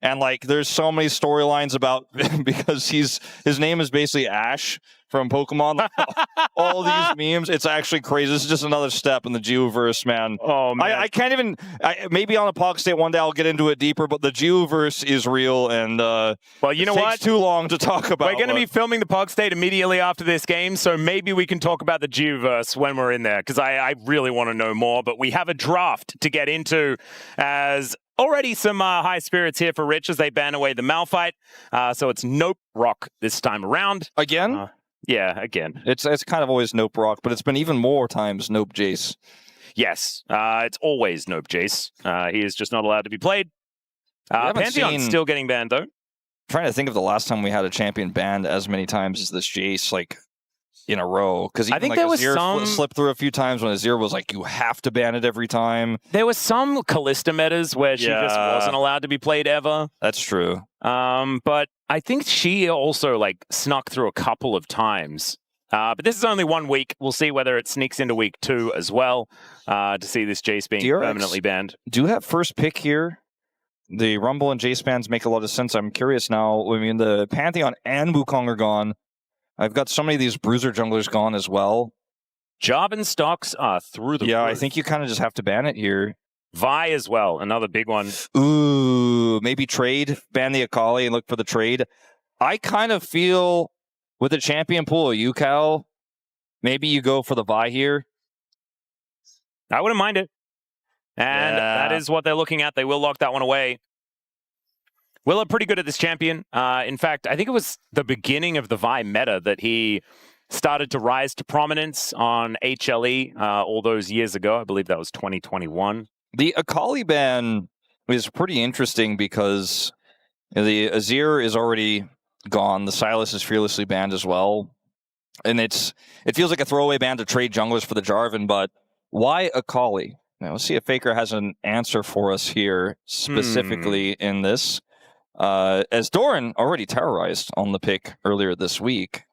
And like, there's so many storylines about because his name is basically Ash from Pokemon. All these memes. It's actually crazy. This is just another step in the Geoverse, man. Oh man, I can't even. Maybe on a Pog State one day I'll get into it deeper, but the Geoverse is real, and well, you know what? It's too long to talk about. We're going to be filming the Pog State immediately after this game, so maybe we can talk about the Geoverse when we're in there, because I really want to know more. But we have a draft to get into, as already some high spirits here for Rich as they ban away the Malphite. So it's Nope Rock this time around. Again? Yeah, again. It's kind of always Nope Rock, but it's been even more times Nope Jace. Yes, it's always Nope Jace. He is just not allowed to be played. Pantheon's still getting banned, though. I'm trying to think of the last time we had a champion banned as many times as this Jace, like, in a row. Because I think there was some slipped through a few times when Azir was like, you have to ban it every time. There was some Callista metas where she just wasn't allowed to be played ever. That's true. But I think she also like snuck through a couple of times. But this is only 1 week. We'll see whether it sneaks into week 2 as well to see this Jace being DRX permanently banned. Do you have first pick here? The Rumble and Jace bans make a lot of sense. I'm curious now. I mean, the Pantheon and Wukong are gone. I've got so many of these bruiser junglers gone as well. Jarvan stocks are through the roof. I think you kind of just have to ban it here. Vi as well, another big one. Ooh, maybe trade, ban the Akali and look for the trade. I kind of feel with the champion pool of UCal, maybe you go for the Vi here. I wouldn't mind it. And that is what they're looking at. They will lock that one away. Will are pretty good at this champion. In fact, I think it was the beginning of the Vi meta that he started to rise to prominence on HLE all those years ago. I believe that was 2021. The Akali ban is pretty interesting because the Azir is already gone. The Sylas is fearlessly banned as well. And it feels like a throwaway ban to trade junglers for the Jarvan, but why Akali? Now, let's see if Faker has an answer for us here, specifically in this. As Doran already terrorized on the pick earlier this week,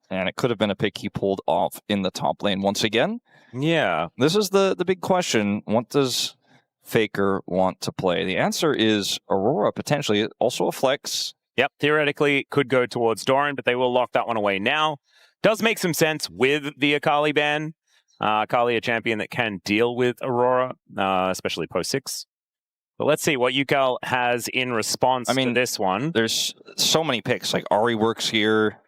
and it could have been a pick he pulled off in the top lane once again. Yeah. This is the big question. What does Faker want to play? The answer is Aurora, potentially. Also a flex. Yep, theoretically could go towards Doran, but they will lock that one away now. Does make some sense with the Akali ban. Akali, a champion that can deal with Aurora, especially post 6. But let's see what UCal has in response to this one. There's so many picks. Like Ahri works here.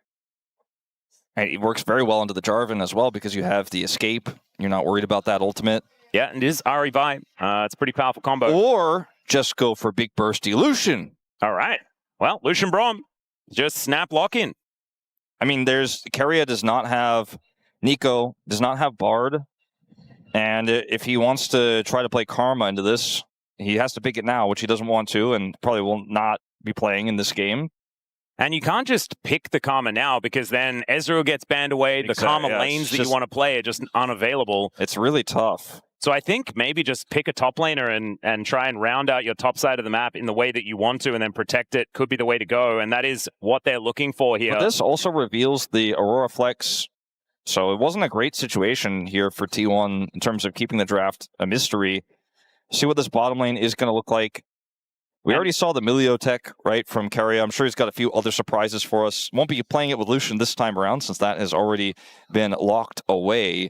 And it works very well into the Jarvan as well because you have the escape. You're not worried about that ultimate. Yeah, it is Ahri Vi. It's a pretty powerful combo. Or just go for Big Bursty Lucian. All right. Well, Lucian Braum, just snap lock in. I mean, Keria does not have Nico, does not have Bard. And if he wants to try to play Karma into this, he has to pick it now, which he doesn't want to, and probably will not be playing in this game. And you can't just pick the Karma now, because then Ezreal gets banned away. The Karma lanes that you want to play are just unavailable. It's really tough. So I think maybe just pick a top laner and try and round out your top side of the map in the way that you want to, and then protect it could be the way to go. And that is what they're looking for here. But this also reveals the Aurora Flex. So it wasn't a great situation here for T1 in terms of keeping the draft a mystery. See what this bottom lane is going to look like. We already saw the Milio tech, right, from Keria. I'm sure he's got a few other surprises for us. Won't be playing it with Lucian this time around since that has already been locked away.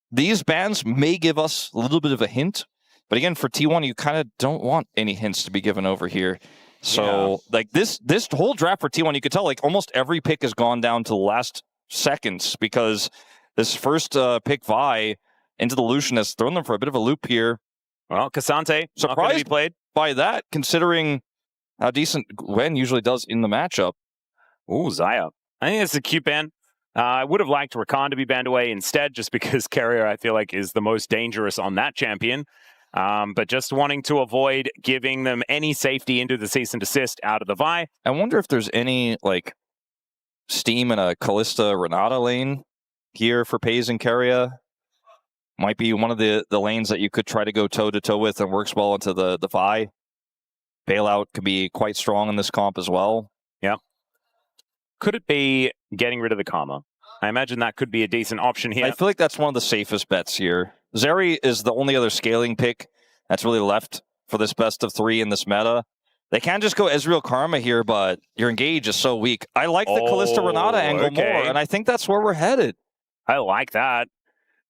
These bans may give us a little bit of a hint. But again, for T1, you kind of don't want any hints to be given over here. So, like, this whole draft for T1, you could tell, like, almost every pick has gone down to the last seconds because this first pick Vi into the Lucian has thrown them for a bit of a loop here. Well, Cassante, surprised not going to be played by that, considering how decent Gwen usually does in the matchup. Ooh, Zaya. I think it's a cute ban. I would have liked Rakan to be banned away instead, just because Keria, I feel like, is the most dangerous on that champion. But just wanting to avoid giving them any safety into the cease and desist out of the Vi. I wonder if there's any, like, steam in a Callista Renata lane here for Pays and Keria. Might be one of the lanes that you could try to go toe-to-toe with and works well into the Vi. Bailout could be quite strong in this comp as well. Yeah. Could it be getting rid of the Karma? I imagine that could be a decent option here. I feel like that's one of the safest bets here. Zeri is the only other scaling pick that's really left for this best of 3 in this meta. They can't just go Ezreal Karma here, but your engage is so weak. I like the Kalista Renata angle more, and I think that's where we're headed. I like that.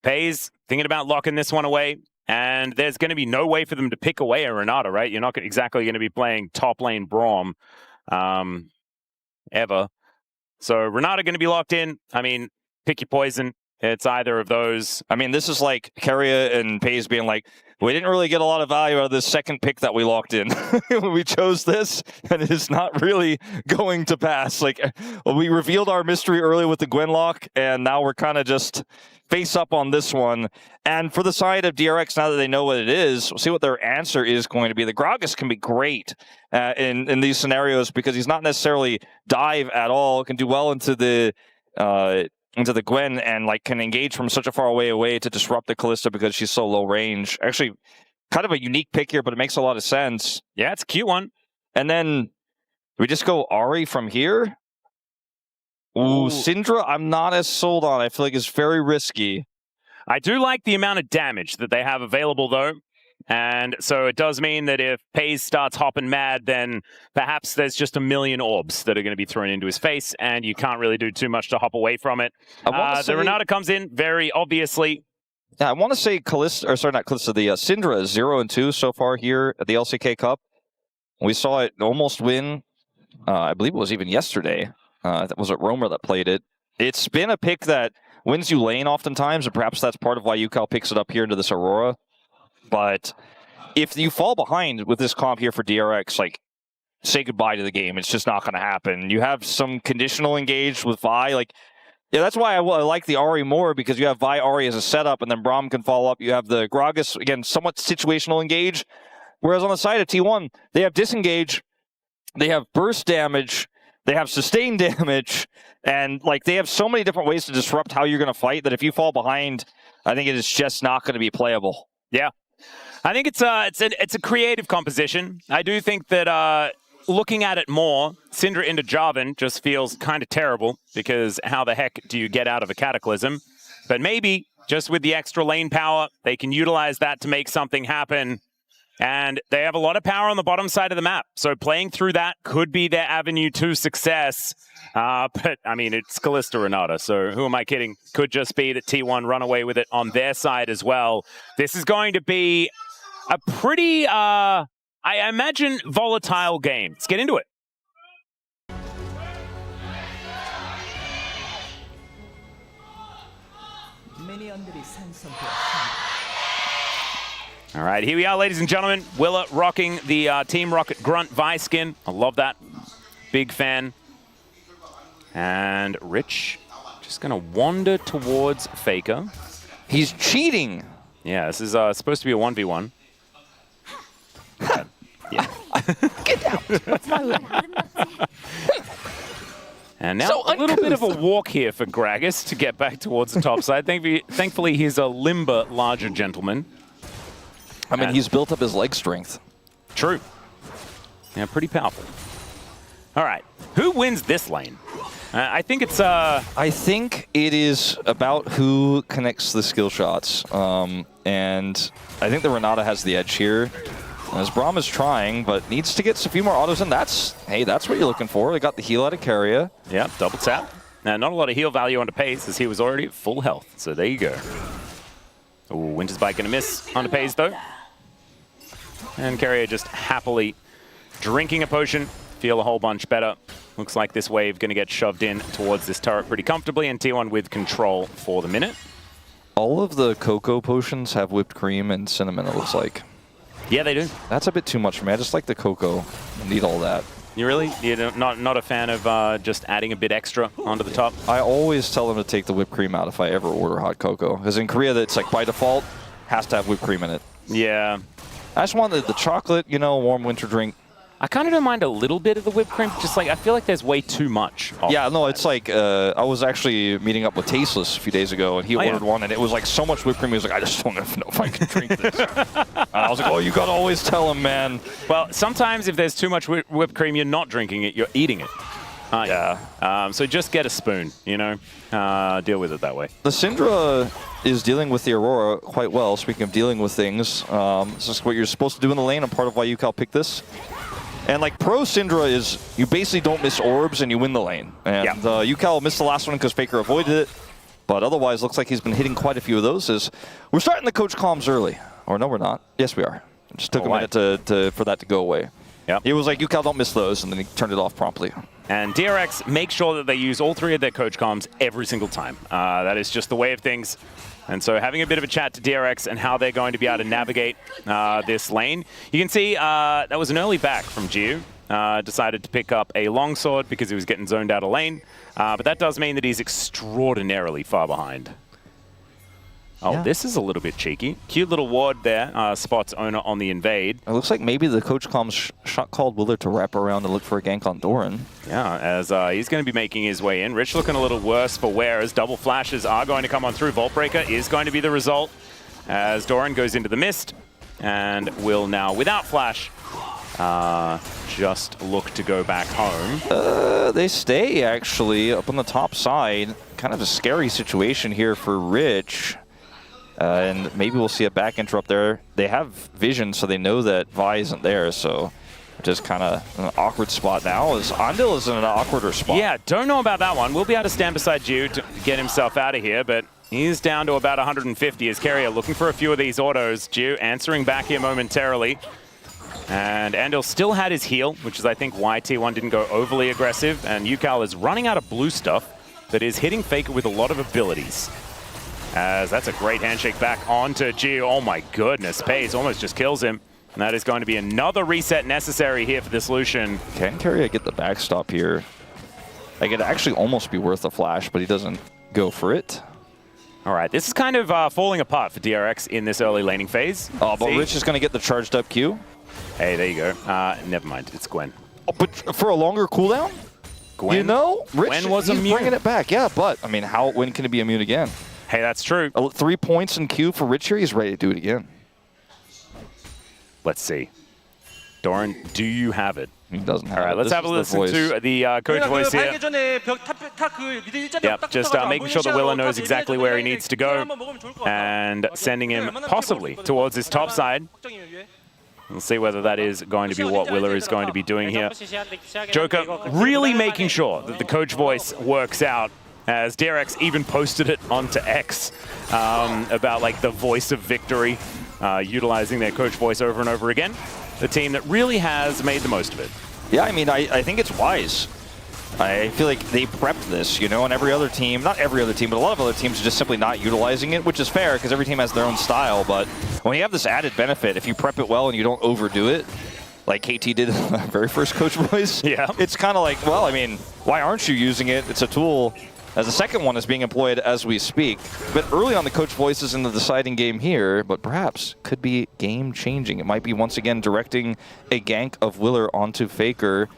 FaZe thinking about locking this one away, and there's going to be no way for them to pick away a Renata, right? You're not exactly going to be playing top lane Braum ever. So Renata going to be locked in. I mean, pick your poison. It's either of those. I mean, this is like Keria and FaZe being like, we didn't really get a lot of value out of this second pick that we locked in. We chose this, and it is not really going to pass. Like, we revealed our mystery early with the Gwen lock, and now we're kind of just face up on this one. And for the side of DRX, now that they know what it is, we'll see what their answer is going to be. The Gragas can be great in these scenarios because he's not necessarily dive at all. Can do well into the Gwen and like can engage from such a far away to disrupt the Kalista because she's so low range. Actually, kind of a unique pick here, but it makes a lot of sense. Yeah, it's a cute one. And then we just go Ahri from here. Ooh, Syndra, I'm not as sold on. I feel like it's very risky. I do like the amount of damage that they have available, though. And so it does mean that if FaZe starts hopping mad, then perhaps there's just a million orbs that are going to be thrown into his face, and you can't really do too much to hop away from it. The Renata comes in very obviously. Yeah, I want to say Kalista, or sorry, not Kalista, the Syndra is 0-2 so far here at the LCK Cup. We saw it almost win. I believe it was even yesterday. That was it Romer that played it. It's been a pick that wins you lane oftentimes, and perhaps that's part of why UCal picks it up here into this Aurora. But if you fall behind with this comp here for DRX, like, say goodbye to the game. It's just not going to happen. You have some conditional engage with Vi. Like, yeah, that's why I like the Ahri more, because you have Vi Ahri as a setup, and then Braum can follow up. You have the Gragas, again, somewhat situational engage. Whereas on the side of T1, they have disengage, they have burst damage, they have sustained damage, and like they have so many different ways to disrupt how you're going to fight that if you fall behind, I think it is just not going to be playable. Yeah. I think it's a creative composition. I do think that looking at it more, Syndra into Jarvan just feels kind of terrible, because how the heck do you get out of a Cataclysm? But maybe just with the extra lane power, they can utilize that to make something happen. And they have a lot of power on the bottom side of the map. So playing through that could be their avenue to success. But, I mean, it's Kalista Renata, so who am I kidding? Could just be that T1 run away with it on their side as well. This is going to be a pretty, I imagine, volatile game. Let's get into it. All right, here we are, ladies and gentlemen. Willa rocking the Team Rocket Grunt Vi skin. I love that. Big fan. And Rich just going to wander towards Faker. He's cheating. Yeah, this is supposed to be a 1v1. Yeah. Get out. And now a little bit of a walk here for Gragas to get back towards the top side. Thankfully, he's a limber, larger gentleman. I mean, he's built up his leg strength. True. Yeah, pretty powerful. All right. Who wins this lane? I think it's... I think it is about who connects the skill shots. And I think the Renata has the edge here. As Braum is trying, but needs to get a few more autos in. That's what you're looking for. They got the heal out of Keria. Yeah, double tap. Now, not a lot of heal value onto Pace, as he was already at full health. So there you go. Ooh, Winter's Bite gonna miss onto Pace, though. And Keria just happily drinking a potion. Feel a whole bunch better. Looks like this wave going to get shoved in towards this turret pretty comfortably, and T1 with control for the minute. All of the cocoa potions have whipped cream and cinnamon, it looks like. Yeah, they do. That's a bit too much for me. I just like the cocoa. I need all that. You're not a fan of just adding a bit extra onto the top? I always tell them to take the whipped cream out if I ever order hot cocoa. Because in Korea, it's like by default, has to have whipped cream in it. Yeah. I just wanted the chocolate, you know, warm winter drink. I kind of don't mind a little bit of the whipped cream. Just like, I feel like there's way too much. Yeah, no, it's like, I was actually meeting up with Tasteless a few days ago, and he ordered one, and it was like so much whipped cream. He was like, I just don't know if I can drink this. And I was like, oh, you got to always tell him, man. Well, sometimes if there's too much whipped cream, you're not drinking it, you're eating it. Yeah. So just get a spoon, you know, deal with it that way. The Syndra is dealing with the Aurora quite well. Speaking of dealing with things, this is what you're supposed to do in the lane, and part of why UCal picked this. And like Pro Syndra is, you basically don't miss orbs and you win the lane. And UCal missed the last one because Faker avoided it. But otherwise, looks like he's been hitting quite a few of those. As we're starting the coach comms early. Or no, we're not. Yes, we are. It just took a minute for that to go away. Yep. He was like, UCal, don't miss those. And then he turned it off promptly. And DRX make sure that they use all 3 of their coach comms every single time. That is just the way of things. And so having a bit of a chat to DRX and how they're going to be able to navigate this lane. You can see that was an early back from Giu. Decided to pick up a longsword because he was getting zoned out of lane. But that does mean that he's extraordinarily far behind. Oh, this is a little bit cheeky. Cute little ward there, spots Owner on the invade. It looks like maybe the coach comms shot called Willard to wrap around and look for a gank on Doran. Yeah, as he's going to be making his way in. Rich looking a little worse for wear as double flashes are going to come on through. Vault Breaker is going to be the result as Doran goes into the mist and will now, without flash, just look to go back home. They stay, actually, up on the top side. Kind of a scary situation here for Rich. And maybe we'll see a back interrupt there. They have vision, so they know that Vi isn't there, so just kind of an awkward spot now. As Andil is in an awkwarder spot. Yeah, don't know about that one. We'll be able to stand beside Giu to get himself out of here, but he's down to about 150 as Carrier looking for a few of these autos. Giu answering back here momentarily. And Andil still had his heal, which is I think why T1 didn't go overly aggressive. And UCal is running out of blue stuff, but is hitting Faker with a lot of abilities. As that's a great handshake back onto Giu. Oh my goodness, Pays almost just kills him. And that is going to be another reset necessary here for this Lucian. Can Carrier get the backstop here? Like, it'd actually almost be worth a flash, but he doesn't go for it. All right, this is kind of falling apart for DRX in this early laning phase. Oh, but Rich is going to get the charged up Q. Hey, there you go. Never mind, it's Gwen. Oh, but for a longer cooldown? Gwen? You know, Rich, Gwen was he's immune. bringing it back. Yeah, but, I mean, when can it be immune again? Hey, that's true. 3 points in Q for Rich here. He's ready to do it again. Let's see. Doran, do you have it? He doesn't have it. All right, let's have a listen to the coach voice here. Yep, just making sure that Willa knows exactly where he needs to go and sending him possibly towards his top side. We'll see whether that is going to be what Willa is going to be doing here. Joker really making sure that the coach voice works out, as DRX even posted it onto X about like the voice of victory, utilizing their coach voice over and over again. The team that really has made the most of it. Yeah, I mean, I think it's wise. I feel like they prepped this, you know, and every other team, not every other team, but a lot of other teams are just simply not utilizing it, which is fair because every team has their own style. But when you have this added benefit, if you prep it well and you don't overdo it, like KT did in the very first coach voice, it's kind of like, well, I mean, why aren't you using it? It's a tool. As the second one is being employed as we speak. But early on, the coach voice is in the deciding game here, but perhaps could be game-changing. It might be once again directing a gank of Willer onto Faker.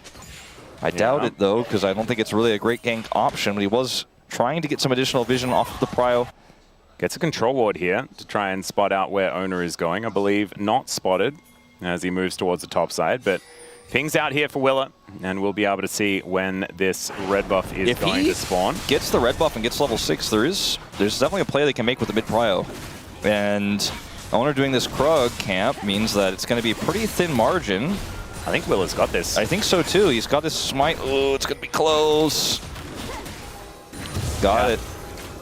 I doubt it, though, because I don't think it's really a great gank option, but he was trying to get some additional vision off of the prio. Gets a control ward here to try and spot out where Owner is going. I believe not spotted as he moves towards the top side, but pings out here for Willa, and we'll be able to see when this red buff is going to spawn. If he gets the red buff and gets level 6, there's definitely a play they can make with the mid prio. And Owner doing this Krug camp means that it's going to be a pretty thin margin. I think Willa's got this. I think so too. He's got this smite. Oh, it's going to be close. Got it.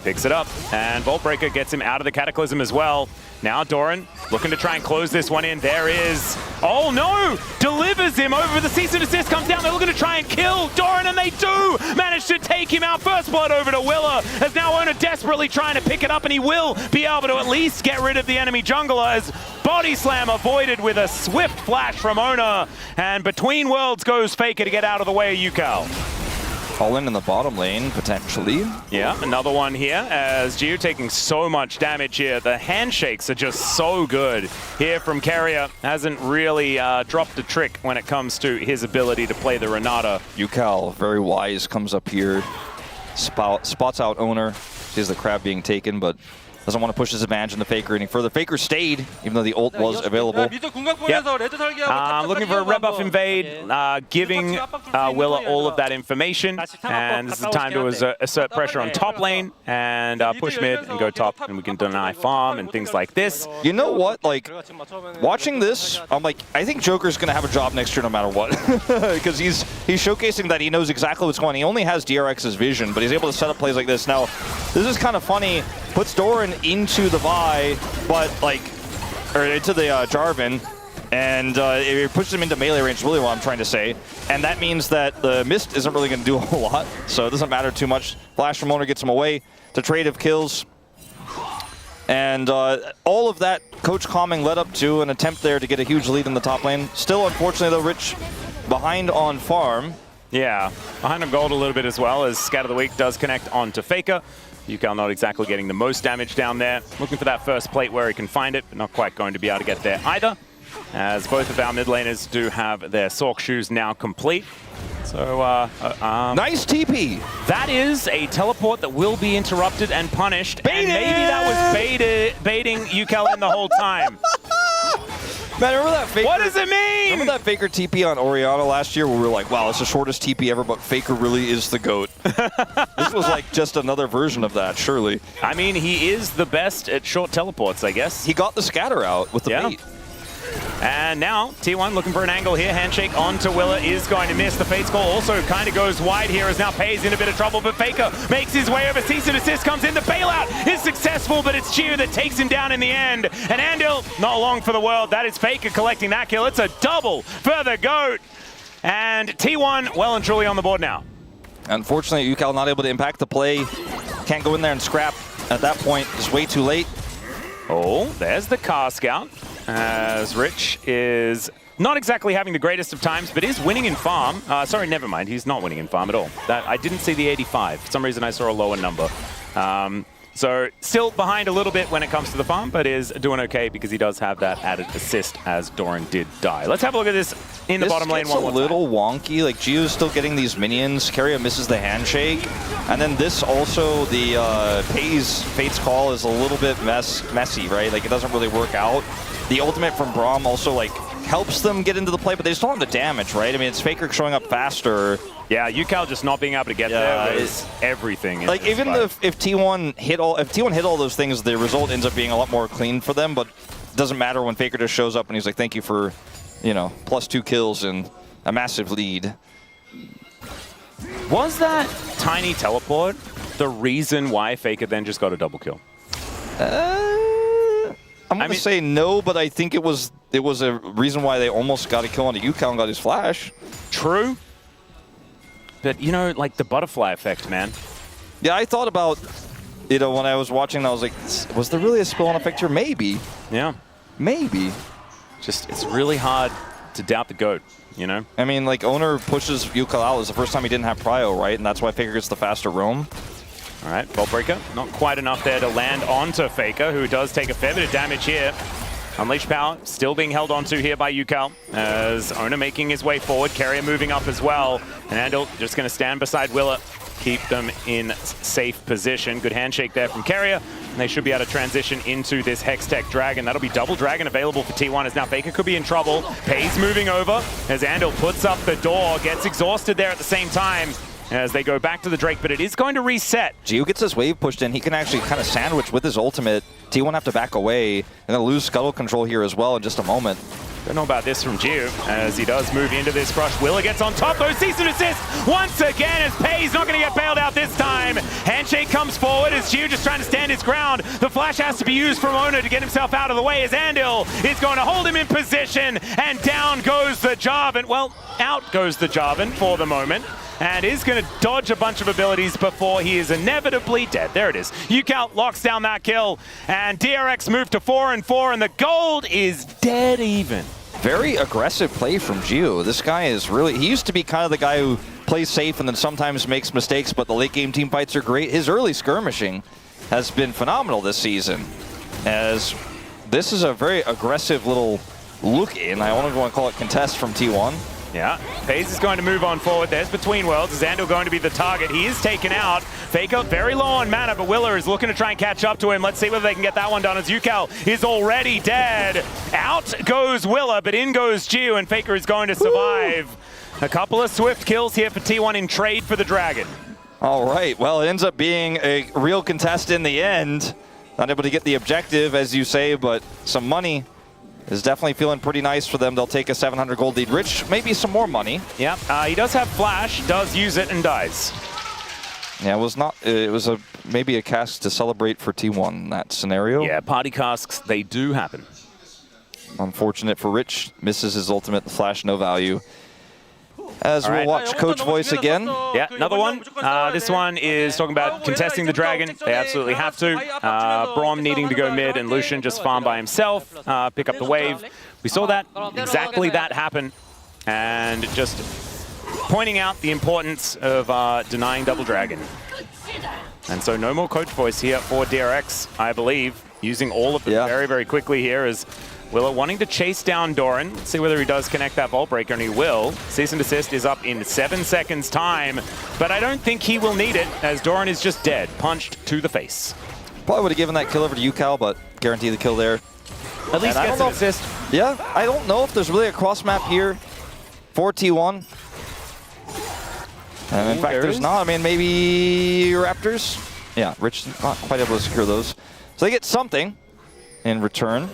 Picks it up, and Vault Breaker gets him out of the Cataclysm as well. Now Doran looking to try and close this one in. There is, oh no! Delivers him over the cease and desist, comes down. They're looking to try and kill Doran, and they do manage to take him out. First blood over to Willa, as now Owner desperately trying to pick it up, and he will be able to at least get rid of the enemy jungler, as body slam avoided with a swift flash from Owner. And between worlds goes Faker to get out of the way of UCal. Fallen in the bottom lane, potentially. Yeah, another one here, as Giu taking so much damage here. The handshakes are just so good here from Carrier. Hasn't really dropped a trick when it comes to his ability to play the Renata. UCal, very wise, comes up here, spots out Owner. Sees the crab being taken, but Doesn't want to push his advantage into Faker any further. Faker stayed, even though the ult was available. Yep. Looking for a red buff invade, giving Willa all of that information. And this is the time to assert pressure on top lane and push mid and go top. And we can deny farm and things like this. You know what? Like, watching this, I'm like, I think Joker's going to have a job next year no matter what. Because he's showcasing that he knows exactly what's going on. He only has DRX's vision, but he's able to set up plays like this. Now, this is kind of funny. Puts Doran into the Vi, but like, or into the Jarvan, and it pushes him into melee range, really what I'm trying to say. And that means that the Mist isn't really going to do a whole lot, so it doesn't matter too much. Flash from Owner gets him away to trade of kills. And all of that coach calming led up to an attempt there to get a huge lead in the top lane. Still, unfortunately, though, Rich behind on farm. Yeah, behind on gold a little bit as well, as Scat of the Week does connect onto Faker. Yukal not exactly getting the most damage down there. Looking for that first plate where he can find it, but not quite going to be able to get there either, as both of our mid laners do have their Sork shoes now complete. So, nice TP. That is a teleport that will be interrupted and punished. Baited! And maybe that was baiting Yukal in the whole time. Man, remember that Faker? What does it mean? Remember that Faker TP on Orianna last year where we were like, wow, it's the shortest TP ever, but Faker really is the GOAT. This was like just another version of that, surely. I mean, he is the best at short teleports, I guess. He got the scatter out with the bait. And now, T1 looking for an angle here. Handshake onto Willa is going to miss. The Fate's Call also kind of goes wide here as now Pei's in a bit of trouble, but Faker makes his way over. Cease and Assist comes in. The bailout is successful, but it's Chiu that takes him down in the end. And Andil, not long for the world. That is Faker collecting that kill. It's a double for the GOAT. And T1 well and truly on the board now. Unfortunately, Yukal not able to impact the play. Can't go in there and scrap at that point. It's way too late. Oh, there's the car scout. As Rich is not exactly having the greatest of times, but is winning in farm. Sorry, never mind. He's not winning in farm at all. I didn't see the 85. For some reason, I saw a lower number. So still behind a little bit when it comes to the farm, but is doing okay because he does have that added assist as Doran did die. Let's have a look at this in the bottom lane one more time. It's a little wonky. Like, Gio's still getting these minions. Keria misses the handshake. And then this also, the Pei's Fate's Call is a little bit messy, right? Like, it doesn't really work out. The ultimate from Braum also, like, helps them get into the play, but they just don't have the damage, right? I mean, it's Faker showing up faster. Yeah, Yukal just not being able to get there is everything. Like, even if T1 hit all those things, the result ends up being a lot more clean for them, but it doesn't matter when Faker just shows up and he's like, thank you for, you know, +2 kills and a massive lead. Was that tiny teleport the reason why Faker then just got a double kill? I'm going to say no, but I think it was a reason why they almost got a kill onto Yukal and got his flash. True. But, you know, like the butterfly effect, man. Yeah, I thought about, you know, when I was watching, I was like, was there really a spill-on effect here? Maybe. Yeah. Maybe. Just, it's really hard to doubt the GOAT, you know? I mean, like, Owner pushes Yukal out. It was the first time he didn't have prio, right? And that's why Faker gets the faster roam. All right, Bolt Breaker, not quite enough there to land onto Faker, who does take a fair bit of damage here. Unleashed Power still being held onto here by Yukal, as Owner making his way forward, Keria moving up as well. And Andil just going to stand beside Willa, keep them in safe position. Good handshake there from Keria, and they should be able to transition into this Hextech Dragon. That'll be double Dragon available for T1, as now Faker could be in trouble. Pei's moving over, as Andil puts up the door, gets exhausted there at the same time, as they go back to the Drake, but it is going to reset. Gio gets his wave pushed in. He can actually kind of sandwich with his ultimate. T1 have to back away. They're going to lose scuttle control here as well in just a moment. Don't know about this from Gio, as he does move into this rush. Willa gets on top, though. Cease and Assist once again, as Pei's not going to get bailed out this time. Handshake comes forward as Gio just trying to stand his ground. The flash has to be used from Owner to get himself out of the way, as Andil is going to hold him in position, and down goes the Jarvan. Well, out goes the Jarvan for the moment, and is going to dodge a bunch of abilities before he is inevitably dead. There it is. Yukal locks down that kill, and DRX moved to 4-4, and the gold is dead even. Very aggressive play from Gio. This guy is really, he used to be kind of the guy who plays safe and then sometimes makes mistakes, but the late game team fights are great. His early skirmishing has been phenomenal this season, as this is a very aggressive little look in. I don't even want to call it contest from T1. Yeah, FaZe is going to move on forward. There's Between Worlds. Is Andal going to be the target? He is taken out. Faker very low on mana, but Willer is looking to try and catch up to him. Let's see whether they can get that one done as Yukal is already dead. Out goes Willer, but in goes Gio, and Faker is going to survive. Woo! A couple of swift kills here for T1 in trade for the Dragon. All right, well, it ends up being a real contest in the end. Not able to get the objective, as you say, but some money is definitely feeling pretty nice for them. They'll take a 700 gold lead. Rich, maybe some more money. Yep, he does have Flash, does use it and dies. Yeah, it was not. It was maybe a cask to celebrate for T1 in that scenario. Yeah, party casks, they do happen. Unfortunate for Rich. Misses his ultimate. The Flash, no value. As we'll watch Coach Voice again. Yeah, another one. This one is talking about contesting the Dragon. They absolutely have to. Braum needing to go mid and Lucian just farm by himself, pick up the wave. We saw that, exactly that happen. And just pointing out the importance of denying Double Dragon. And so no more Coach Voice here for DRX, I believe. Using all of them very, very quickly here as Willer wanting to chase down Doran. Let's see whether he does connect that Vault Breaker, and he will. Cease and desist is up in 7 seconds time, but I don't think he will need it as Doran is just dead, punched to the face. Probably would have given that kill over to Yukal, but guarantee the kill there. At least gets an assist. Yeah, I don't know if there's really a cross map here for T1. And in fact, there's not. I mean, maybe Raptors. Yeah, Rich not quite able to secure those. So they get something in return.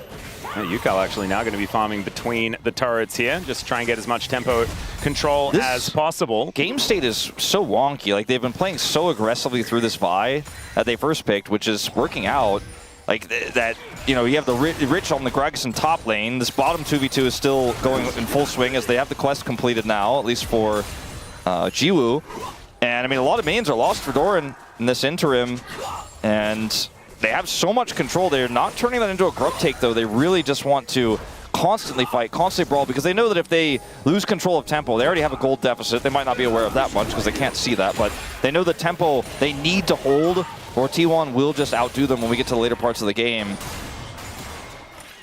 Yukal actually now going to be farming between the turrets here, just try and get as much tempo control as possible. Game state is so wonky. Like, they've been playing so aggressively through this Vi that they first picked, which is working out. Like, that, you know, you have the Rich on the Gragas top lane. This bottom 2v2 is still going in full swing as they have the quest completed now, at least for Jiwoo. And, I mean, a lot of mains are lost for Doran in this interim. And they have so much control. They're not turning that into a grub take, though. They really just want to constantly fight, constantly brawl, because they know that if they lose control of tempo, they already have a gold deficit. They might not be aware of that much because they can't see that, but they know the tempo they need to hold, or T1 will just outdo them when we get to the later parts of the game.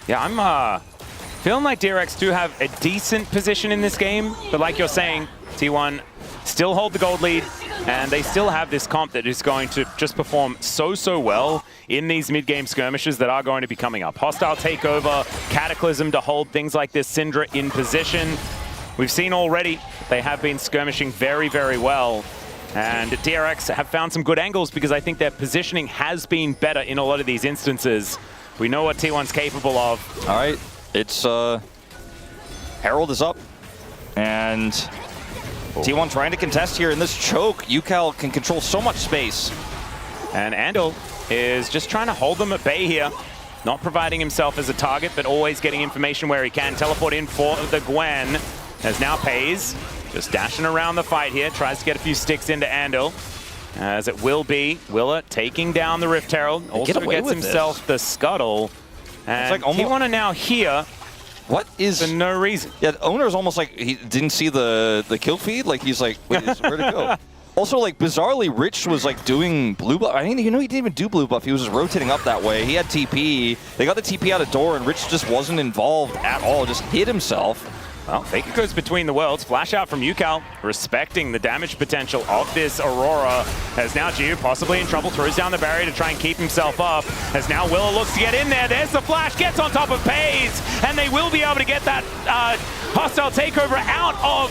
Yeah, I'm feeling like DRX do have a decent position in this game, but like you're saying, T1 still hold the gold lead, and they still have this comp that is going to just perform so well in these mid-game skirmishes that are going to be coming up. Hostile takeover, Cataclysm to hold things like this Syndra in position. We've seen already they have been skirmishing very, very well. And DRX have found some good angles because I think their positioning has been better in a lot of these instances. We know what T1's capable of. All right, it's Herald is up, and T1 trying to contest here in this choke. Yukal can control so much space. And Andal is just trying to hold them at bay here. Not providing himself as a target, but always getting information where he can. Teleport in for the Gwen, as now Pays. Just dashing around the fight here. Tries to get a few sticks into Andal. As it will be Willer taking down the Rift Herald. Also gets himself the Scuttle. And like T1 are now here. What is... For no reason. Yeah, the owner's almost like he didn't see the kill feed. Like, he's like, where'd it go? Also, like, bizarrely, Rich was, like, doing blue buff. I mean, you know, he didn't even do blue buff. He was just rotating up that way. He had TP. They got the TP out of door, and Rich just wasn't involved at all. Just hid himself. Well, Faker goes between the worlds. Flash out from Yukal, respecting the damage potential of this Aurora. As now Gio possibly in trouble, throws down the barrier to try and keep himself up. As now Willer looks to get in there. There's the flash, gets on top of Pays, and they will be able to get that hostile takeover out of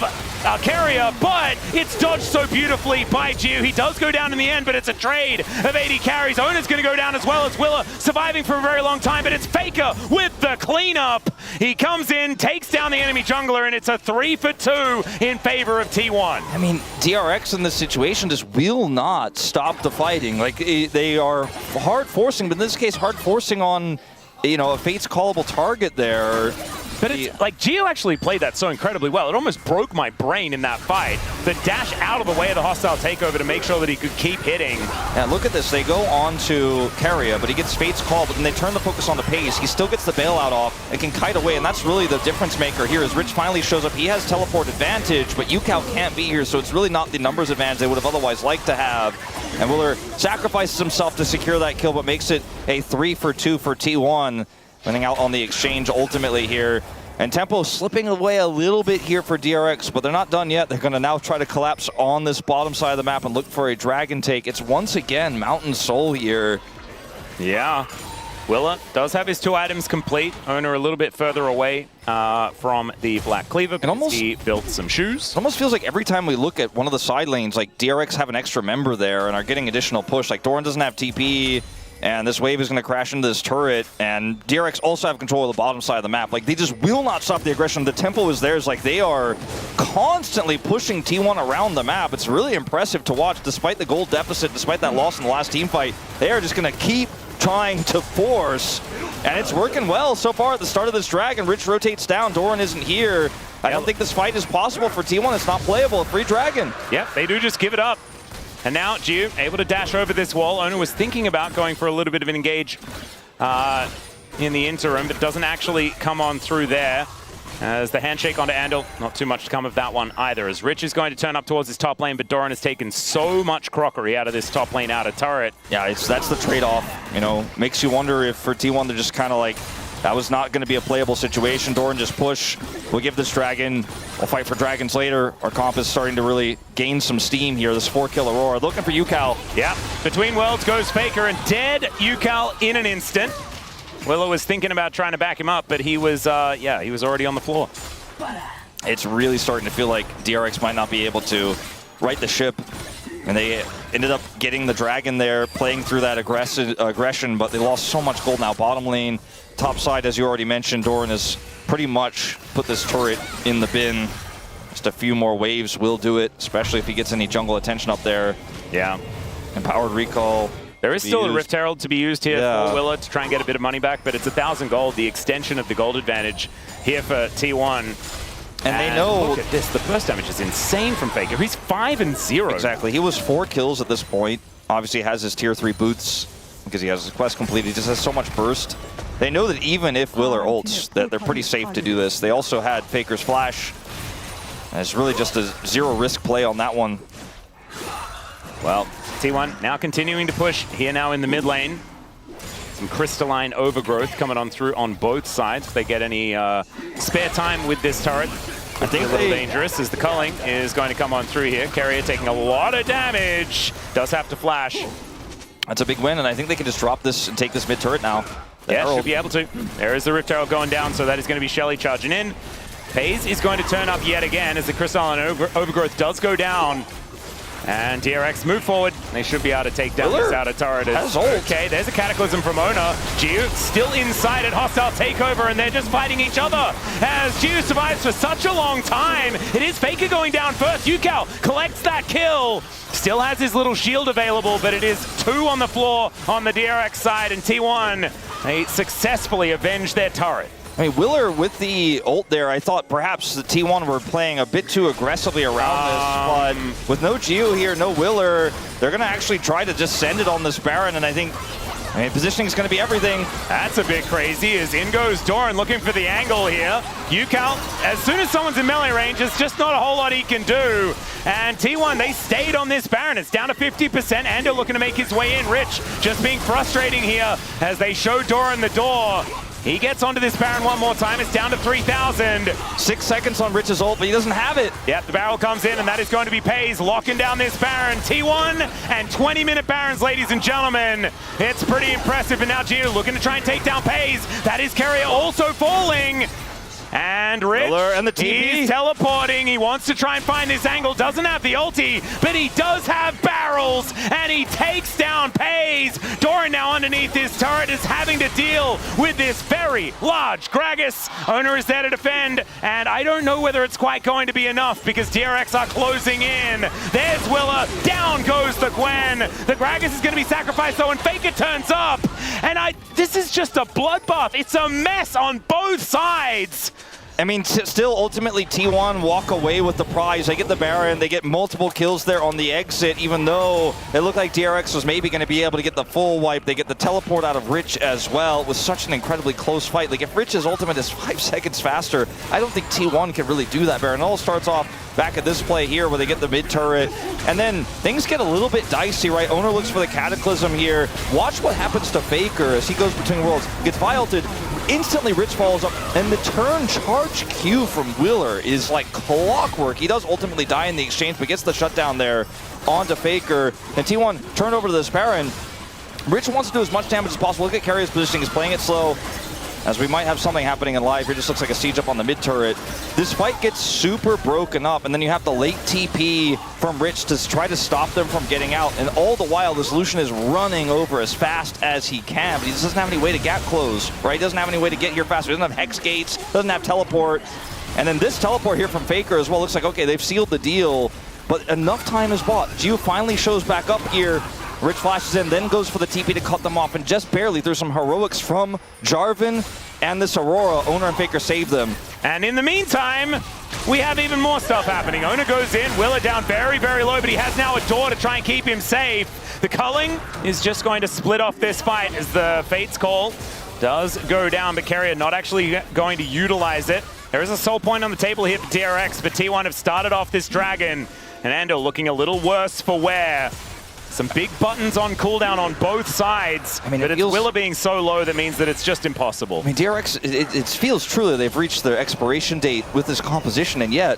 Carrier, but it's dodged so beautifully by Gio. He does go down in the end, but it's a trade of 80 carries. Owner's going to go down as well as Willer, surviving for a very long time, but it's Faker with the cleanup. He comes in, takes down the enemy jungler, and it's a 3 for 2 in favor of T1. I mean, DRX in this situation just will not stop the fighting. Like, they are hard forcing, but in this case, hard forcing on, you know, a Fate's callable target there. But it's like Gio actually played that so incredibly well. It almost broke my brain in that fight. The dash out of the way of the hostile takeover to make sure that he could keep hitting. And look at this. They go on to Carrier, but he gets Fate's call, but then they turn the focus on the Pace. He still gets the bailout off and can kite away, and that's really the difference maker here as Rich finally shows up. He has teleport advantage, but Yukal can't be here, so it's really not the numbers advantage they would have otherwise liked to have. And Willer sacrifices himself to secure that kill, but makes it a 3 for 2 for T1. Winning out on the exchange ultimately here. And tempo slipping away a little bit here for DRX, but they're not done yet. They're going to now try to collapse on this bottom side of the map and look for a dragon take. It's once again Mountain Soul here. Yeah. Willa does have his 2 items complete. Owner a little bit further away from the Black Cleaver because he built some shoes. It almost feels like every time we look at one of the side lanes, like DRX have an extra member there and are getting additional push. Like Doran doesn't have TP, and this wave is going to crash into this turret, and DRX also have control of the bottom side of the map. Like, they just will not stop the aggression. The tempo is theirs. Like, they are constantly pushing T1 around the map. It's really impressive to watch, despite the gold deficit, despite that loss in the last team fight. They are just going to keep trying to force, and it's working well so far at the start of this dragon. Rich rotates down. Doran isn't here. I don't think this fight is possible for T1. It's not playable. A free dragon. Yep, they do just give it up. And now Jiu able to dash over this wall. Owner was thinking about going for a little bit of an engage in the interim, but doesn't actually come on through there. As the handshake onto Andal, not too much to come of that one either. As Rich is going to turn up towards his top lane, but Doran has taken so much crockery out of this top lane outer turret. Yeah, that's the trade-off. You know, makes you wonder if for T1 they're just kind of like, that was not going to be a playable situation. Doran just push. We'll give this dragon. We'll fight for dragons later. Our comp is starting to really gain some steam here. This 4-kill Aurora. Looking for Ucal. Yeah. Between worlds goes Faker, and dead Ucal in an instant. Willow was thinking about trying to back him up, but he was, yeah, he was already on the floor. It's really starting to feel like DRX might not be able to right the ship. And they ended up getting the dragon there, playing through that aggression, but they lost so much gold now. Bottom lane, top side, as you already mentioned, Doran has pretty much put this turret in the bin. Just a few more waves will do it, especially if he gets any jungle attention up there. Yeah. Empowered recall. There is still a Rift Herald to be used here for Willa to try and get a bit of money back, but it's 1,000 gold, the extension of the gold advantage here for T1. And they know... Look at this. The burst damage is insane from Faker. He's 5-0. Exactly. He was 4 kills at this point. Obviously has his tier 3 boots because he has his quest complete. He just has so much burst. They know that even if Willer ults, that they're pretty safe to do this. They also had Faker's flash. And it's really just a zero risk play on that one. Well, T1 now continuing to push here now in the mid lane. Some crystalline overgrowth coming on through on both sides. If they get any spare time with this turret, I think a little dangerous as the culling is going to come on through here. Carrier taking a lot of damage. Does have to flash. That's a big win, and I think they can just drop this and take this mid turret now. Yeah, should be able to. There is the Rift Herald going down, so that is going to be Shelly charging in. FaZe is going to turn up yet again as the crystalline overgrowth does go down. And DRX move forward. They should be able to take down this outer turret. Okay, there's a Cataclysm from Ona. Jiu still inside at hostile takeover, and they're just fighting each other. As Jiu survives for such a long time, it is Faker going down first. Ucal collects that kill. Still has his little shield available, but it is 2 on the floor on the DRX side, and T1, they successfully avenge their turret. I mean, Willer with the ult there, I thought perhaps the T1 were playing a bit too aggressively around this, but with no Geo here, no Willer, they're going to actually try to just send it on this Baron, and I think positioning is going to be everything. That's a bit crazy as in goes Doran looking for the angle here. Ucal, as soon as someone's in melee range, there's just not a whole lot he can do. And T1, they stayed on this Baron. It's down to 50%. Ando looking to make his way in. Rich just being frustrating here as they show Doran the door. He gets onto this Baron one more time. It's down to 3,000. 6 seconds on Rich's ult, but he doesn't have it. Yep, the barrel comes in, and that is going to be FaZe locking down this Baron. T1 and 20-minute Barons, ladies and gentlemen. It's pretty impressive. And now Gio looking to try and take down FaZe. That is Carrier also falling. And Rich, and the he's teleporting. He wants to try and find this angle. Doesn't have the ulti, but he does have barrels, and he takes down FaZe. Doran now underneath this turret is having to deal with this very large Gragas. Owner is there to defend, and I don't know whether it's quite going to be enough because DRX are closing in. There's Willa. Down goes the Gwen. The Gragas is going to be sacrificed, though, and Faker turns up. And this is just a bloodbath. It's a mess on both sides. I mean, still, ultimately, T1 walk away with the prize. They get the Baron. They get multiple kills there on the exit, even though it looked like DRX was maybe going to be able to get the full wipe. They get the teleport out of Rich as well. It was such an incredibly close fight. Like, if Rich's ultimate is 5 seconds faster, I don't think T1 can really do that, Baron. It all starts off back at this play here where they get the mid turret, and then things get a little bit dicey, right? Owner looks for the Cataclysm here. Watch what happens to Faker as he goes between worlds. Gets Vi-ulted. Instantly, Rich follows up, and the turn charge Q from Willer is like clockwork. He does ultimately die in the exchange, but gets the shutdown there onto Faker. And T1 turned over to this Baron. Rich wants to do as much damage as possible. Look at Carrier's positioning. He's playing it slow, as we might have something happening in live. Here just looks like a siege up on the mid turret. This fight gets super broken up, and then you have the late TP from Rich to try to stop them from getting out. And all the while, this Lucian is running over as fast as he can, but he just doesn't have any way to gap close, right? He doesn't have any way to get here faster. He doesn't have Hex Gates, doesn't have teleport. And then this teleport here from Faker as well looks like, okay, they've sealed the deal, but enough time is bought. Geo finally shows back up here. Rich flashes in, then goes for the TP to cut them off, and just barely through some heroics from Jarvan and this Aurora, Owner and Faker save them. And in the meantime, we have even more stuff happening. Owner goes in, Willer down very, very low, but he has now a door to try and keep him safe. The culling is just going to split off this fight as the Fate's Call does go down, but Carrier not actually going to utilize it. There is a soul point on the table here for DRX, but T1 have started off this Dragon, and Ando looking a little worse for wear. Some big buttons on cooldown on both sides, but it's Willer being so low that means that it's just impossible. I mean, DRX, it feels truly they've reached their expiration date with this composition, and yet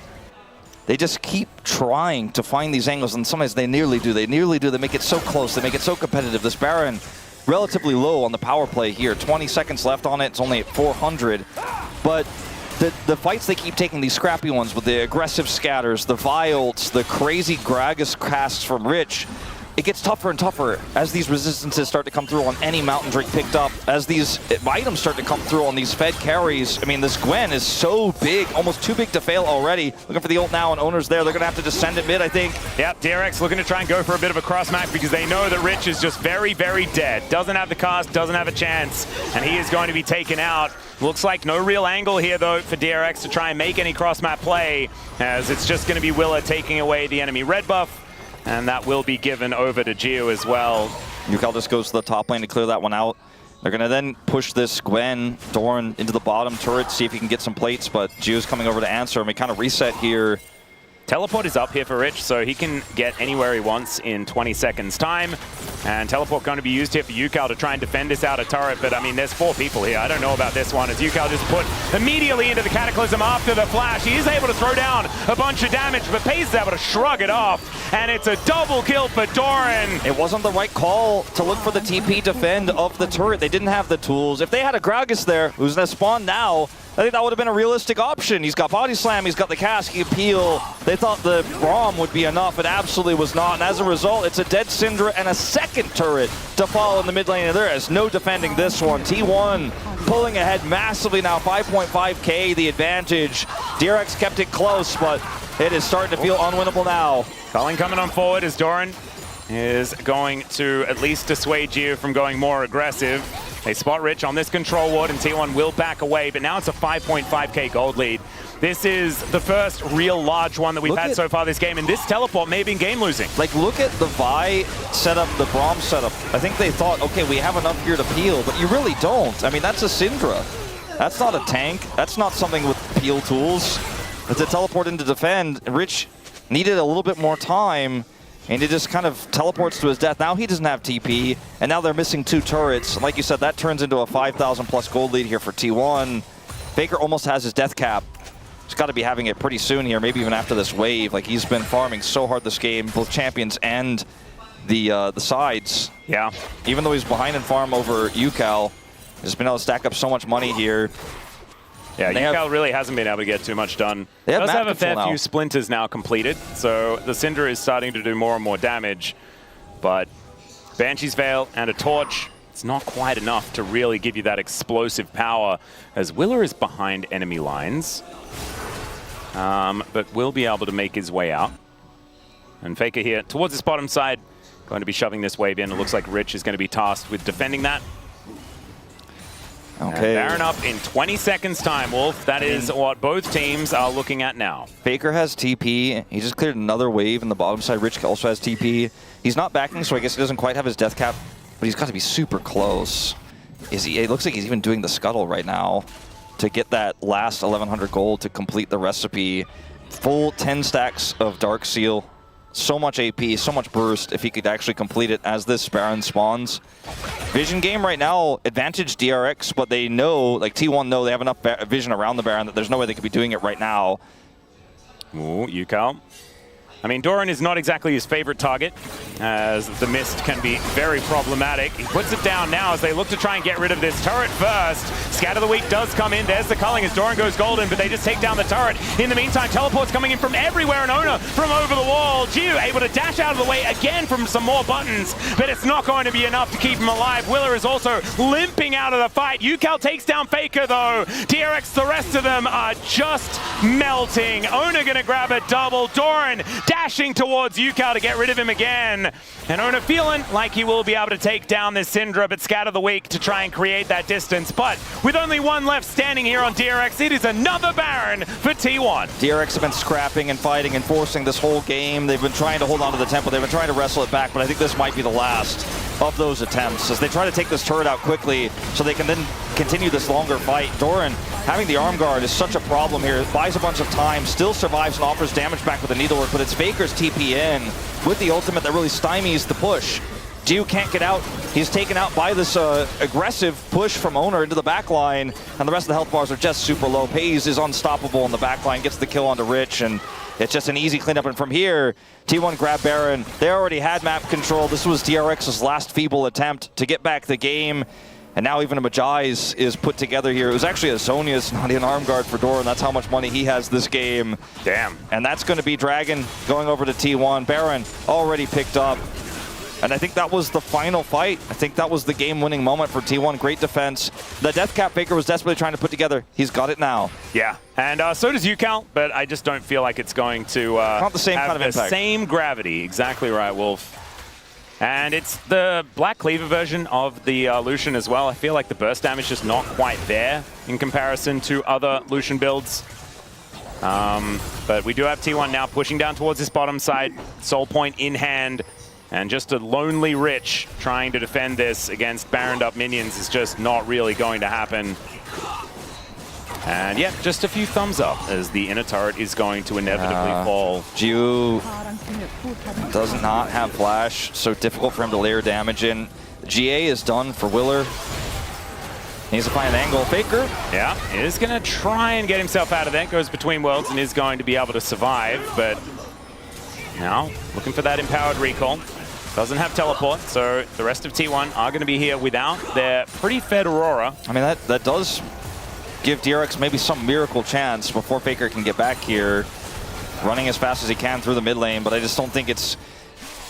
they just keep trying to find these angles, and sometimes they nearly do. They make it so close, they make it so competitive. This Baron, relatively low on the power play here. 20 seconds left on it, it's only at 400. But the fights they keep taking, these scrappy ones with the aggressive scatters, the Violts, the crazy Gragas casts from Rich, it gets tougher and tougher as these resistances start to come through on any Mountain Drake picked up, as these items start to come through on these fed carries. I mean, this Gwen is so big, almost too big to fail already. Looking for the ult now, and Owner's there. They're going to have to just send it mid, I think. Yep, DRX looking to try and go for a bit of a cross-match because they know that Rich is just very, very dead. Doesn't have the cast, doesn't have a chance, and he is going to be taken out. Looks like no real angle here, though, for DRX to try and make any cross-map play, as it's just going to be Willer taking away the enemy red buff. And that will be given over to Geo as well. Yukal just goes to the top lane to clear that one out. They're going to then push this Gwen, Doran into the bottom turret, see if he can get some plates, but Geo's coming over to answer, and we kind of reset here. Teleport is up here for Rich, so he can get anywhere he wants in 20 seconds time. And teleport going to be used here for Yukal to try and defend this outer turret, but I mean, there's 4 people here. I don't know about this one, as Yukal just put immediately into the Cataclysm after the flash. He is able to throw down a bunch of damage, but Pace is able to shrug it off, and it's a double kill for Doran. It wasn't the right call to look for the TP defend of the turret. They didn't have the tools. If they had a Gragas there, who's going to spawn now, I think that would have been a realistic option. He's got Body Slam, he's got the cast, he appeal. They thought the Braum would be enough. It absolutely was not. And as a result, it's a dead Syndra and a second turret to follow in the mid lane. And there is no defending this one. T1 pulling ahead massively now, 5.5k the advantage. DRX kept it close, but it is starting to feel unwinnable now. Culling coming on forward as Doran is going to at least dissuade you from going more aggressive. They spot Rich on this control ward, and T1 will back away, but now it's a 5.5k gold lead. This is the first real large one that we've had so far this game, and this teleport may have been game losing. Like, look at the Vi setup, the Braum setup. I think they thought, okay, we have enough here to peel, but you really don't. I mean, that's a Syndra. That's not a tank. That's not something with peel tools. It's a teleport into defend. Rich needed a little bit more time, and he just kind of teleports to his death. Now he doesn't have TP, and now they're missing 2 turrets. Like you said, that turns into a 5,000 plus gold lead here for T1. Faker almost has his death cap. He's got to be having it pretty soon here, maybe even after this wave. Like, he's been farming so hard this game, both champions and the sides. Yeah. Even though he's behind in farm over Yukal, he's been able to stack up so much money here. Yeah, Yukal really hasn't been able to get too much done. He does have a fair few splinters now completed, so the Cinder is starting to do more and more damage. But Banshee's Veil and a Torch, it's not quite enough to really give you that explosive power, as Willer is behind enemy lines. But will be able to make his way out. And Faker here towards this bottom side, going to be shoving this wave in. It looks like Rich is going to be tasked with defending that. Okay. And Baron up in 20 seconds time, Wolf. That is what both teams are looking at now. Faker has TP. He just cleared another wave in the bottom side. Rich also has TP. He's not backing, so I guess he doesn't quite have his death cap, but he's got to be super close. It looks like he's even doing the scuttle right now to get that last 1,100 gold to complete the recipe. Full 10 stacks of Dark Seal so much AP, so much burst if he could actually complete it as this Baron spawns. Vision game right now, advantage DRX, but they know, like T1 know they have enough vision around the Baron that there's no way they could be doing it right now. Ooh, Yukal. I mean, Doran is not exactly his favorite target, as the mist can be very problematic. He puts it down now as they look to try and get rid of this turret first. Scat of the Week does come in. There's the culling as Doran goes golden, but they just take down the turret. In the meantime, teleports coming in from everywhere, and Ona from over the wall. Jiu able to dash out of the way again from some more buttons, but it's not going to be enough to keep him alive. Willer is also limping out of the fight. Yukal takes down Faker, though. DRX, the rest of them are just melting. Ona gonna grab a double. Doran dashing towards Yukal to get rid of him again. And Ona feeling like he will be able to take down this Syndra, but Scat of the Week to try and create that distance. But with only one left standing here on DRX, it is another Baron for T1. DRX have been scrapping and fighting and forcing this whole game. They've been trying to hold on to the tempo. They've been trying to wrestle it back, but I think this might be the last of those attempts as they try to take this turret out quickly so they can then continue this longer fight. Doran having the arm guard is such a problem here. It buys a bunch of time, still survives and offers damage back with the needlework, but it's Faker's TP in with the ultimate that really stymies the push. Jiu can't get out. He's taken out by this aggressive push from Owner into the backline, and the rest of the health bars are just super low. Pays is unstoppable in the backline, gets the kill onto Rich, and it's just an easy cleanup. And from here, T1 grab Baron. They already had map control. This was DRX's last feeble attempt to get back the game. And now even a Majai's is put together here. It was actually a Sonya's, not an arm guard for Doran. That's how much money he has this game. Damn. And that's going to be Dragon going over to T1. Baron already picked up. And I think that was the final fight. I think that was the game-winning moment for T1. Great defense. The Death Cap Faker was desperately trying to put together. He's got it now. Yeah, and so does Yukal, but I just don't feel like it's going to not the same have kind of impact. Same gravity. Exactly right, Wolf. And it's the Black Cleaver version of the Lucian as well. I feel like the burst damage is just not quite there in comparison to other Lucian builds. But we do have T1 now pushing down towards this bottom side. Soul Point in hand. And just a lonely Rich trying to defend this against Baroned up minions is just not really going to happen. And yeah, just a few thumbs up as the inner turret is going to inevitably fall. Jiu does not have flash, so difficult for him to layer damage in. GA is done for Willer. Needs to find an angle. Faker. Yeah, is going to try and get himself out of there. Goes between worlds and is going to be able to survive, but now looking for that empowered recall. Doesn't have teleport, so the rest of T1 are going to be here without their pretty fed Aurora. I mean, that does give DRX maybe some miracle chance before Faker can get back here. Running as fast as he can through the mid lane, but I just don't think it's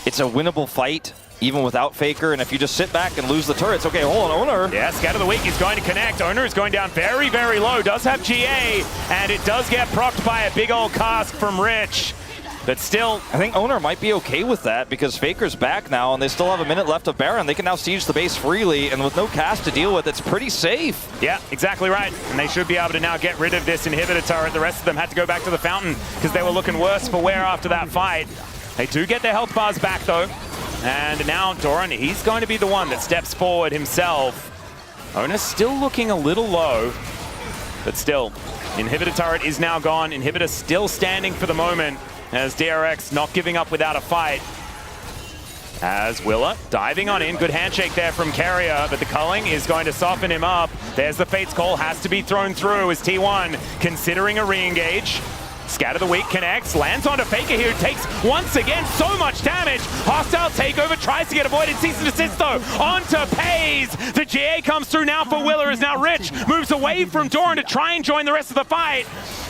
a winnable fight, even without Faker. And if you just sit back and lose the turrets, okay, hold on, Owner. Yeah, Scat of the Week is going to connect. Owner is going down very, very low. Does have GA, and it does get procced by a big old cask from Rich. But still, I think Owner might be okay with that because Faker's back now and they still have a minute left of Baron. They can now siege the base freely, and with no cast to deal with, it's pretty safe. Yeah, exactly right. And they should be able to now get rid of this inhibitor turret. The rest of them had to go back to the fountain because they were looking worse for wear after that fight. They do get their health bars back though. And now Doran, he's going to be the one that steps forward himself. Owner still looking a little low, but still, inhibitor turret is now gone. Inhibitor still standing for the moment, as DRX not giving up without a fight. As Willer diving on in. Good handshake there from Carrier, but the culling is going to soften him up. There's the Fate's Call, has to be thrown through as T1 considering a re-engage. Scat of the Week connects, lands onto Faker here, who takes once again so much damage. Hostile takeover, tries to get avoided, cease and desist though, onto Pays. The GA comes through now for Willer as now Rich moves away from Doran to try and join the rest of the fight.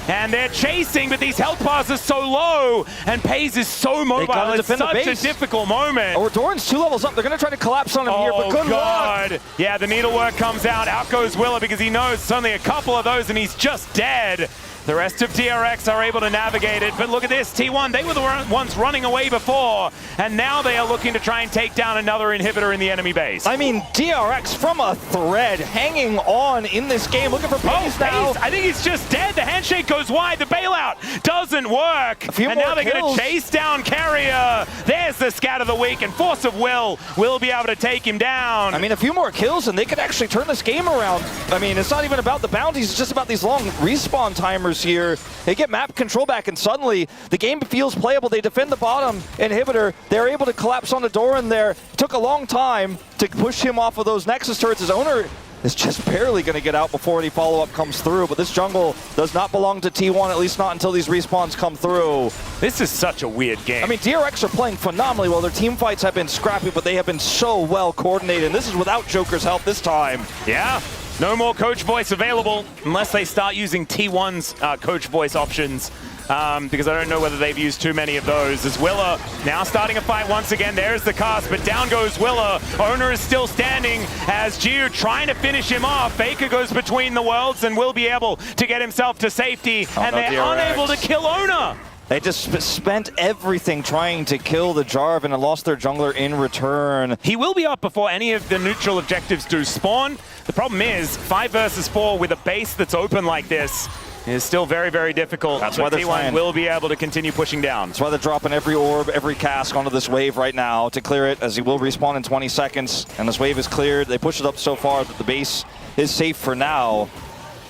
And they're chasing, but these health bars are so low, and Pays is so mobile. It's such a difficult moment. Oh, Doran's 2 levels up. They're going to try to collapse on him here, but good luck. Yeah, the needlework comes out. Out goes Willer because he knows it's only a couple of those, and he's just dead. The rest of DRX are able to navigate it, but look at this, T1, they were the ones running away before, and now they are looking to try and take down another inhibitor in the enemy base. I mean, DRX from a thread, hanging on in this game, looking for Pays now. I think he's just dead. The handshake goes wide, the bailout doesn't work, and now they're going to chase down Carrier. There's the Scat of the Week, and Force of Will be able to take him down. I mean, a few more kills, and they could actually turn this game around. I mean, it's not even about the bounties, it's just about these long respawn timers numbers here. They get map control back, and suddenly the game feels playable. They defend the bottom inhibitor. They're able to collapse on the door in there. Took a long time to push him off of those Nexus turrets. His owner is just barely going to get out before any follow-up comes through, but this jungle does not belong to T1, at least not until these respawns come through. This is such a weird game. I mean, DRX are playing phenomenally well. Their team fights have been scrappy, but they have been so well coordinated, and this is without Joker's help this time. Yeah, no more coach voice available unless they start using T1's coach voice options. Because I don't know whether they've used too many of those. As Willa now starting a fight once again. There's the cast, but down goes Willa. Owner is still standing as Gio trying to finish him off. Faker goes between the worlds and will be able to get himself to safety. And they're unable to kill Owner. They just spent everything trying to kill the Jarvan and lost their jungler in return. He will be up before any of the neutral objectives do spawn. The problem is 5 versus 4 with a base that's open like this is still very, very difficult. That's why T1 will be able to continue pushing down. That's why they're dropping every orb, every cask onto this wave right now to clear it, as he will respawn in 20 seconds. And this wave is cleared. They push it up so far that the base is safe for now.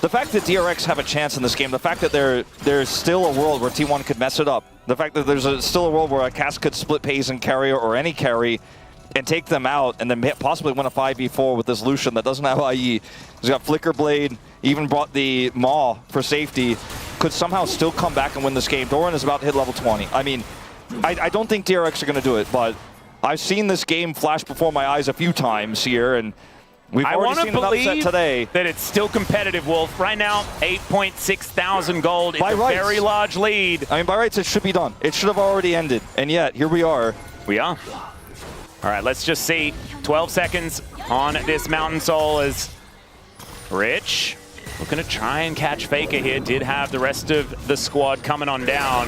The fact that DRX have a chance in this game, the fact that there's still a world where T1 could mess it up, the fact that there's still a world where a cask could split Pays and carrier or any carry and take them out and then possibly win a 5v4 with this Lucian that doesn't have IE. He's got Flicker Blade, even brought the Maw for safety, could somehow still come back and win this game. Doran is about to hit level 20. I mean, I don't think DRX are going to do it, but I've seen this game flash before my eyes a few times here, and we've already seen an upset today. That it's still competitive, Wolf. Right now, 8.6 thousand gold. It's a very large lead. I mean, by rights, it should be done. It should have already ended, and yet, here we are. We are. All right, let's just see. 12 seconds on this Mountain Soul as Rich looking to try and catch Faker here. Did have the rest of the squad coming on down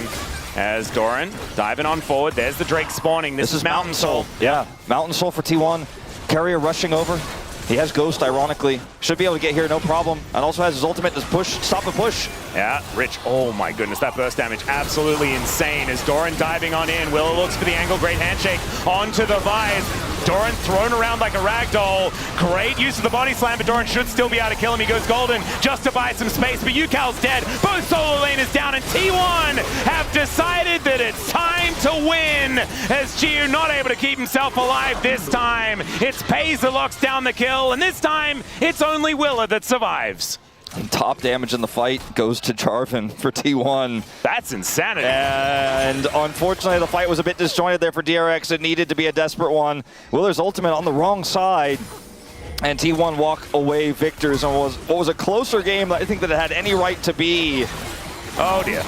as Doran diving on forward. There's the Drake spawning. This is Mountain Soul. Yeah, Mountain Soul for T1. Carrier rushing over. He has Ghost, ironically. Should be able to get here, no problem. And also has his ultimate to push, stop the push. Yeah, Rich, oh my goodness, that burst damage absolutely insane as Doran diving on in. Willow looks for the angle, great handshake onto the Vice. Doran thrown around like a ragdoll. Great use of the body slam, but Doran should still be able to kill him. He goes golden just to buy some space, but Yukal's dead. Both solo lane is down, and T1 have decided that it's time to win as Gio not able to keep himself alive this time. It's Pays that locks down the kill, and this time it's only Willa that survives. Top damage in the fight goes to Jarvan for T1. That's insanity. And unfortunately, the fight was a bit disjointed there for DRX. It needed to be a desperate one. Willer's ultimate on the wrong side. And T1 walk away victors on what was a closer game that I think that it had any right to be. Oh dear.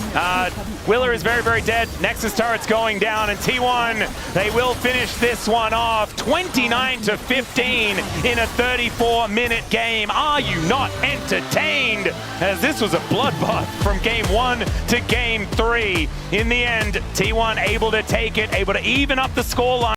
Willer is very, very dead. Nexus turret's going down, and T1, they will finish this one off 29-15 in a 34-minute game. Are you not entertained? As this was a bloodbath from game 1 to game 3. In the end, T1 able to take it, able to even up the scoreline.